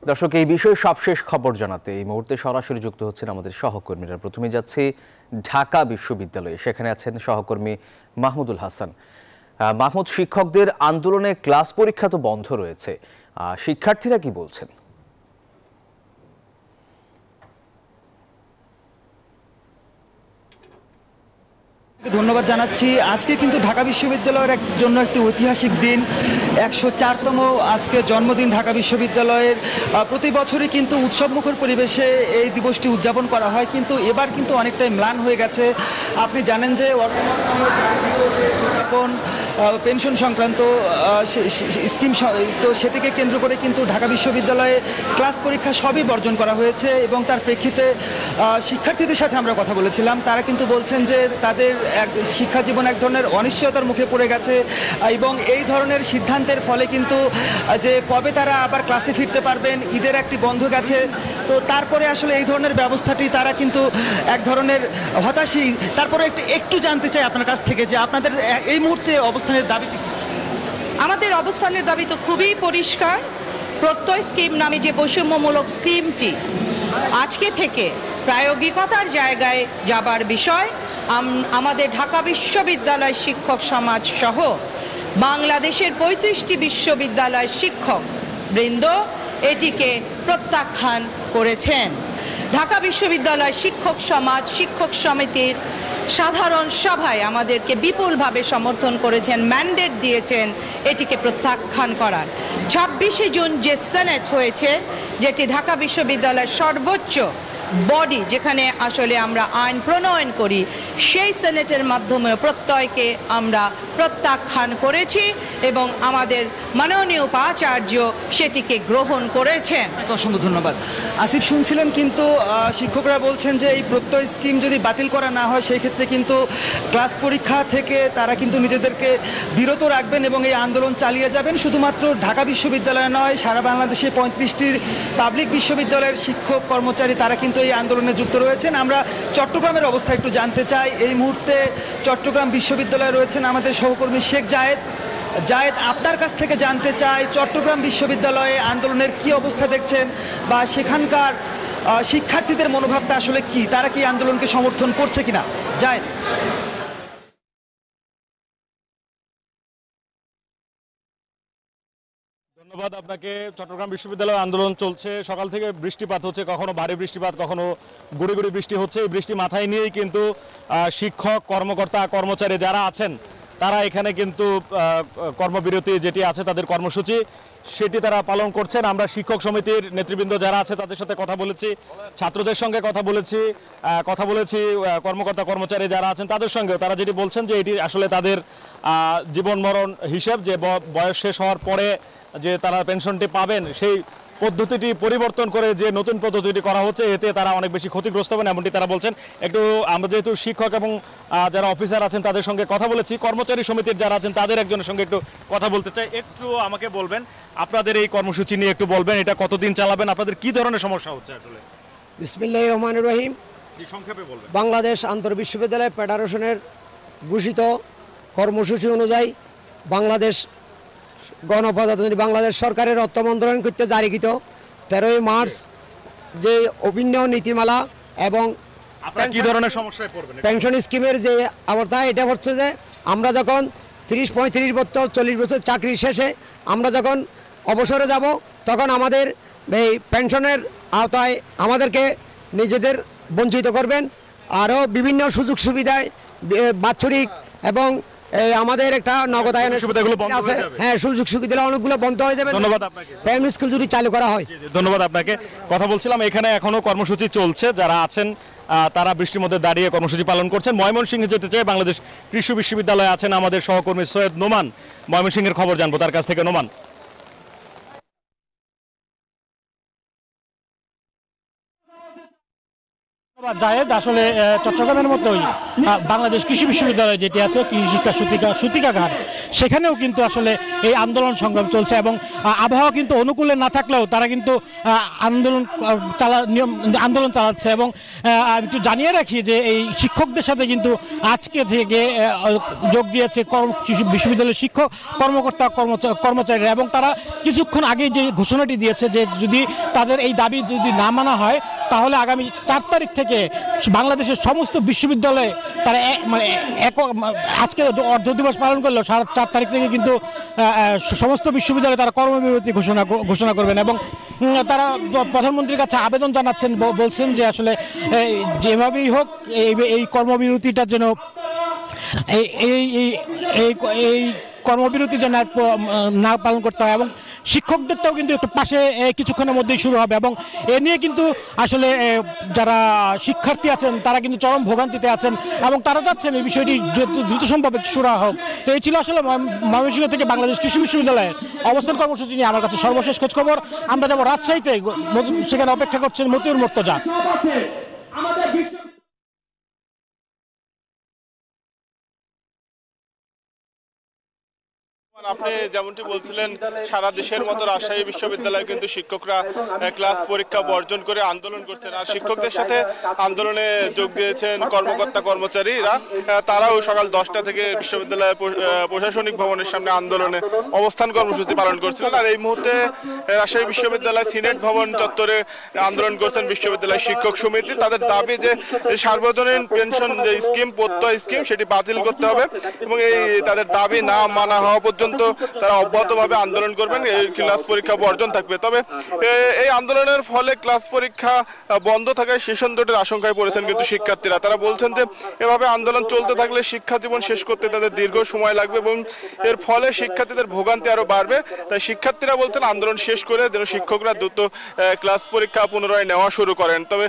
দর্শক, এই বিষয়ে সবশেষ খবর জানাতে এই মুহূর্তে সরাসরি যুক্ত হচ্ছেন আমাদের সহকর্মীরা। প্রথমে যাচ্ছি ঢাকা বিশ্ববিদ্যালয়ে, সেখানে আছেন সহকর্মী মাহমুদুল হাসান। মাহমুদ, শিক্ষকদের আন্দোলনে ক্লাস পরীক্ষা তো বন্ধ রয়েছে, শিক্ষার্থীরা কি বলছেন? ধন্যবাদ জানাচ্ছি। আজকে কিন্তু ঢাকা বিশ্ববিদ্যালয়ের জন্য একটি ঐতিহাসিক দিন, 104তম আজকে জন্মদিন ঢাকা বিশ্ববিদ্যালয়ের। প্রতি বছরই কিন্তু উৎসবমুখর পরিবেশে এই দিবসটি উদযাপন করা হয়, কিন্তু এবার কিন্তু অনেকটাই ম্লান হয়ে গেছে। আপনি জানেন যে পেনশন সংক্রান্ত স্কিম, তো সেটিকে কেন্দ্র করে কিন্তু ঢাকা বিশ্ববিদ্যালয়ে ক্লাস পরীক্ষা সবই বর্জন করা হয়েছে এবং তার প্রেক্ষিতে শিক্ষার্থীদের সাথে আমরা কথা বলেছিলাম। তারা কিন্তু বলছেন যে তাদের শিক্ষা জীবন এক ধরনের অনিশ্চয়তার মুখে পড়ে গেছে এবং এই ধরনের সিদ্ধান্তের ফলে কিন্তু যে কবে তারা আবার ক্লাসে ফিরতে পারবেন, ঈদের একটি বন্ধ গেছে, তো তারপরে আসলে এই ধরনের ব্যবস্থাটি তারা কিন্তু এক ধরনের হতাশই। তারপরে একটু জানতে চাই আপনার কাছ থেকে যে আপনাদের এই মুহূর্তে অবস্থানের দাবিটি। আমাদের অবস্থানের দাবি তো খুবই পরিষ্কার। প্রত্যয় স্কিম নামে যে বৈষম্যমূলক স্কিমটি আজকে থেকে প্রায়োগিকতার জায়গায় যাবার বিষয়, আমাদের ঢাকা বিশ্ববিদ্যালয় শিক্ষক সমাজ সহ বাংলাদেশের 35টি বিশ্ববিদ্যালয়ের শিক্ষক বৃন্দ এটিকে প্রত্যাখ্যান করেছেন। ঢাকা বিশ্ববিদ্যালয় শিক্ষক সমাজ শিক্ষক সমিতির সাধারণ সভায় আমাদেরকে বিপুলভাবে সমর্থন করেছেন, ম্যান্ডেট দিয়েছেন এটিকে প্রত্যাখ্যান করার। 26শে জুন যে সেনেট হয়েছে, যেটি ঢাকা বিশ্ববিদ্যালয়ের সর্বোচ্চ বডি, যেখানে আসলে আমরা আইন প্রণয়ন করি, সেই সেনেটের মাধ্যমে প্রত্যয়কে আমরা প্রত্যাখ্যান করেছি এবং আমাদের মাননীয় উপাচার্য সেটিকে গ্রহণ করেছেন। অসংখ্য ধন্যবাদ। আসিফ, শুনছিলেন কিন্তু শিক্ষকরা বলছেন যে এই প্রত্যয় স্কিম যদি বাতিল করা না হয় সেই ক্ষেত্রে কিন্তু ক্লাস পরীক্ষা থেকে তারা কিন্তু নিজেদেরকে বিরত রাখবেন এবং এই আন্দোলন চালিয়ে যাবেন। শুধুমাত্র ঢাকা বিশ্ববিদ্যালয় নয়, সারা বাংলাদেশে 35টির পাবলিক বিশ্ববিদ্যালয়ের শিক্ষক কর্মচারী তারা কিন্তু এই আন্দোলনে যুক্ত রয়েছেন। আমরা চট্টগ্রামের অবস্থা একটু জানতে চাই। এই মুহূর্তে চট্টগ্রাম বিশ্ববিদ্যালয়ে রয়েছেন আমাদের সহকর্মী শেখ জায়েদ। আপনার কাছ থেকে জানতে চাই চট্টগ্রাম বিশ্ববিদ্যালয়ে আন্দোলনের কি অবস্থা দেখছেন বা সেখানকার শিক্ষার্থীদের মনোভাবটা আসলে কি, তারা কি আন্দোলনকে সমর্থন করছে কিনা? জায়েদ। ধন্যবাদ আপনাকে। চট্টগ্রাম বিশ্ববিদ্যালয়ে আন্দোলন চলছে, সকাল থেকে বৃষ্টিপাত হচ্ছে, কখনো ভারী বৃষ্টিপাত, কখনো গুড়ি গুড়ি বৃষ্টি হচ্ছে। এই বৃষ্টি মাথায় নিয়েই কিন্তু শিক্ষক কর্মকর্তা কর্মচারী যারা আছেন তারা এখানে কিন্তু কর্মবিরতি যেটি আছে তাদের কর্মসূচি সেটি তারা পালন করছেন। আমরা শিক্ষক সমিতির নেতৃবৃন্দ যারা আছে তাদের সাথে কথা বলেছি, ছাত্রদের সঙ্গে কথা বলেছি কর্মকর্তা কর্মচারী যারা আছেন তাদের সঙ্গেও। তারা যেটি বলছেন যে এটি আসলে তাদের জীবন মরণ হিসেব, যে বয়স শেষ হওয়ার পরে যে তারা পেনশনটি পাবেন সেই পদ্ধতিটি পরিবর্তন করে যে নতুন পদ্ধতিটি করা হচ্ছে এতে তারা অনেক বেশি ক্ষতিগ্রস্ত হবেন, এমনটি তারা বলছেন। একটু আমরা যেহেতু শিক্ষক এবং যারা অফিসার আছেন তাদের সঙ্গে কথা বলেছি, কর্মচারী সমিতির যারা আছেন তাদের একজনের সঙ্গে একটু কথা বলতে চাই। একটু আমাকে বলবেন আপনাদের এই কর্মসূচি নিয়ে একটু বলবেন, এটা কতদিন চালাবেন, আপনাদের কি ধরনের সমস্যা হচ্ছে আসলে? বিসমিল্লাহির রহমানির রহিম। সংক্ষেপে বলবেন। বাংলাদেশ আন্তর বিশ্ববিদ্যালয় ফেডারেশনের ঘোষিত কর্মসূচি অনুযায়ী বাংলাদেশ গণপ্রজাতন্ত্রী বাংলাদেশ সরকারের অর্থ মন্ত্রণালয় কর্তৃক জারিকৃত 13ই মার্চ যে অভিন্ন নীতিমালা এবং কি ধরনের সমস্যায় পড়বেন পেনশন স্কিমের যে আওতায়, এটা হচ্ছে যে আমরা যখন 30-35 বছর 40 বছর চাকরি শেষে আমরা যখন অবসরে যাব তখন আমাদের এই পেনশনের আওতায় আমাদেরকে নিজেদের বঞ্চিত করবেন। আরও বিভিন্ন সুযোগ সুবিধায় বাৎসরিক এবং আমাদের একটা নগদায়নের সুবিধাগুলো আছে, হ্যাঁ, সুযোগ সুবিধা অনেকগুলো বন্ধ হয়ে যাবে। ধন্যবাদ আপনাকে। প্রাইমারি স্কুল যদি চালু করা হয়। ধন্যবাদ আপনাকে। কথা বলছিলাম, এখানে এখনো কর্মসূচি চলছে, যারা আছেন তারা বৃষ্টির মধ্যে দাঁড়িয়ে কর্মসূচি পালন করছেন। ময়মনসিংহে যেতে চাই, বাংলাদেশ কৃষি বিশ্ববিদ্যালয়ে আছেন আমাদের সহকর্মী সৈয়দ নোমান। ময়মনসিংহের খবর জানবো তার কাছ থেকে। নোমান। জায়েদ আসলে চট্টগ্রামের মতোই বাংলাদেশ কৃষি বিশ্ববিদ্যালয় যেটি আছে কৃষি শিক্ষা সূতিকাগার সেখানেও কিন্তু আসলে এই আন্দোলন সংগ্রাম চলছে এবং আবহাওয়া কিন্তু অনুকূলে না থাকলেও তারা কিন্তু আন্দোলন চালাচ্ছে এবং একটু জানিয়ে রাখি যে এই শিক্ষকদের সাথে কিন্তু আজকে থেকে যোগ দিয়েছে কৃষি বিশ্ববিদ্যালয়ের শিক্ষক কর্মকর্তা কর্মচারীরা এবং তারা কিছুক্ষণ আগে যে ঘোষণাটি দিয়েছে যে যদি তাদের এই দাবি যদি না মানা হয় তাহলে আগামী 4 তারিখ থেকে বাংলাদেশের সমস্ত বিশ্ববিদ্যালয়ে তারা আজকে অর্ধ দিবস পালন করলো 4 তারিখ থেকে কিন্তু সমস্ত বিশ্ববিদ্যালয়ে তারা কর্মবিরতি ঘোষণা করবেন এবং তারা প্রধানমন্ত্রীর কাছে আবেদন জানাচ্ছেন বলছেন যে আসলে যেভাবেই হোক এই কর্মবিরতিটার জন্য এই কর্মবিরতি যেন না পালন করতে হয় এবং শিক্ষকদেরটাও কিন্তু একটু পাশে কিছুক্ষণের মধ্যেই শুরু হবে এবং এ নিয়ে কিন্তু আসলে যারা শিক্ষার্থী আছেন তারা কিন্তু চরম ভোগান্তিতে আছেন এবং তারা চাচ্ছেন এই বিষয়টি দ্রুত সম্ভব শুরু হোক। তো এই ছিল আসলে ময়মনসিংহ থেকে বাংলাদেশ কৃষি বিশ্ববিদ্যালয়ের অবস্থান কর্মসূচি নিয়ে আমার কাছে সর্বশেষ খোঁজখবর। আমরা যাব রাজশাহীতে, সেখানে অপেক্ষা করছেন মতিউর মুর্তজা। আপনি যেমনটি বলছিলেন সারা দেশের মতো রাজশাহী বিশ্ববিদ্যালয়ে কিন্তু শিক্ষকরা ক্লাস পরীক্ষা বর্জন করে আন্দোলন করছেন আর শিক্ষকদের সাথে আন্দোলনে যোগ দিয়েছেন কর্মকর্তা কর্মচারীরা। তারাও সকাল 10টা থেকে বিশ্ববিদ্যালয়ের প্রশাসনিক ভবনের সামনে আন্দোলনে অবস্থান কর্মসূচি পালন করছিলেন। আর এই মুহূর্তে রাজশাহী বিশ্ববিদ্যালয় সিনেট ভবন চত্বরে আন্দোলন করছেন বিশ্ববিদ্যালয় শিক্ষক সমিতি। তাদের দাবি যে সার্বজনীন পেনশন যে স্কিম প্রত্যয় স্কিম সেটি বাতিল করতে হবে এবং এই তাদের দাবি না মানা হওয়া পর্যন্ত তারা অব্যাহতভাবে আন্দোলন করবেন, এই ক্লাস পরীক্ষা বর্জন থাকবে। তবে এই আন্দোলনের ফলে ক্লাস পরীক্ষা বন্ধ থাকায় সেশন জটের আশঙ্কায় পড়েছেন কিন্তু শিক্ষার্থীরা। তারা বলছেন যে এভাবে আন্দোলন চলতে থাকলে শিক্ষা জীবন শেষ করতে তাদের দীর্ঘ সময় লাগবে এবং এর ফলে শিক্ষার্থীদের ভোগান্তি আরো বাড়বে। তাই শিক্ষার্থীরা বলছেন আন্দোলন শেষ করে যেন শিক্ষকরা দ্রুত ক্লাস পরীক্ষা পুনরায় নেওয়া শুরু করেন। তবে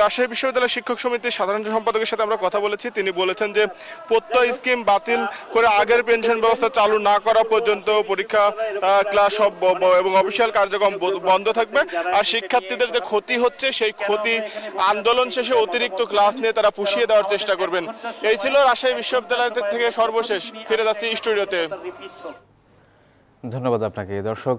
রাজশাহী বিশ্ববিদ্যালয় শিক্ষক সমিতির সাধারণ সম্পাদকের সাথে আমরা কথা বলেছি। তিনি বলেছেন যে প্রত্যয় স্কিম বাতিল করে আগের পেনশন ব্যবস্থা চালু না করা পর্যন্ত পরীক্ষা ক্লাস এবং অফিসিয়াল কার্যক্রম বন্ধ থাকবে। আর শিক্ষার্থীদের যে ক্ষতি হচ্ছে সেই ক্ষতি আন্দোলন শেষে অতিরিক্ত ক্লাস নিয়ে তারা পুষিয়ে দেওয়ার চেষ্টা করবেন। এই ছিল রাজশাহী বিশ্ববিদ্যালয় থেকে সর্বশেষ। ফিরে যাচ্ছি স্টুডিওতে। ধন্যবাদ আপনাকে। দর্শক,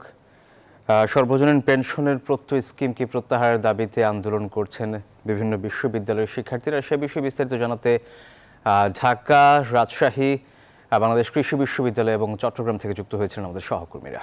সর্বজনীন পেনশনের প্রত্যয় স্কিমকে প্রত্যাহারের দাবিতে আন্দোলন করছেন বিভিন্ন বিশ্ববিদ্যালয়ের শিক্ষার্থীরা। সে বিষয়ে বিস্তারিত জানাতে ঢাকা, রাজশাহী, বাংলাদেশ কৃষি বিশ্ববিদ্যালয় এবং চট্টগ্রাম থেকে যুক্ত হয়েছিলেন আমাদের সহকর্মীরা।